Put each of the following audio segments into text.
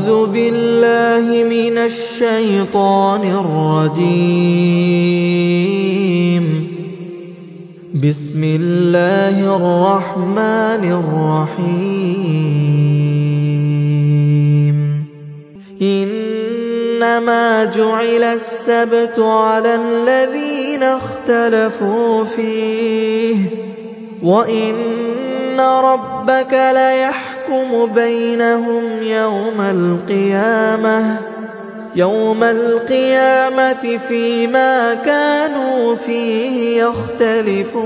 أعوذ بالله من الشيطان الرجيم. بسم الله الرحمن الرحيم. إنما جعل السبت على الذين اختلفوا فيه وإن ربك ليحكم بينهم يوم القيامة فيما كانوا فيه يختلفون.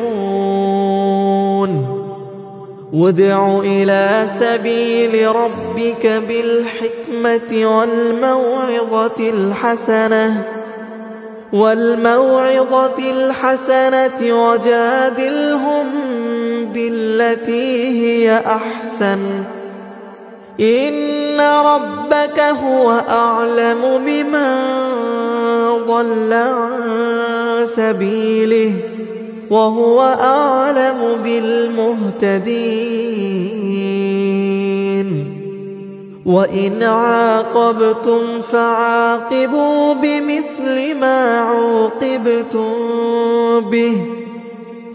وادع إلى سبيل ربك بالحكمة والموعظة الحسنة وجادلهم بالتي هي أحسن. إن ربك هو أعلم بمن ضل عن سبيله وهو أعلم بالمهتدين. وإن عاقبتم فعاقبوا بمثل ما عوقبتم به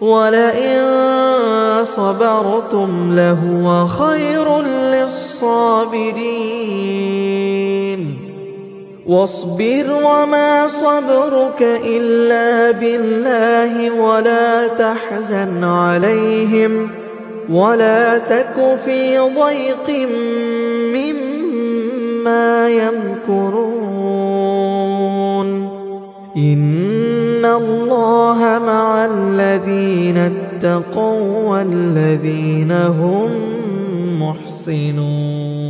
ولئن صبرتم لهو خير للصابرين. واصبر وما صبرك إلا بالله ولا تحزن عليهم ولا تك في ضيق مما يمكرون. إن الله مع الذين اتقوا والذين هم محسنون.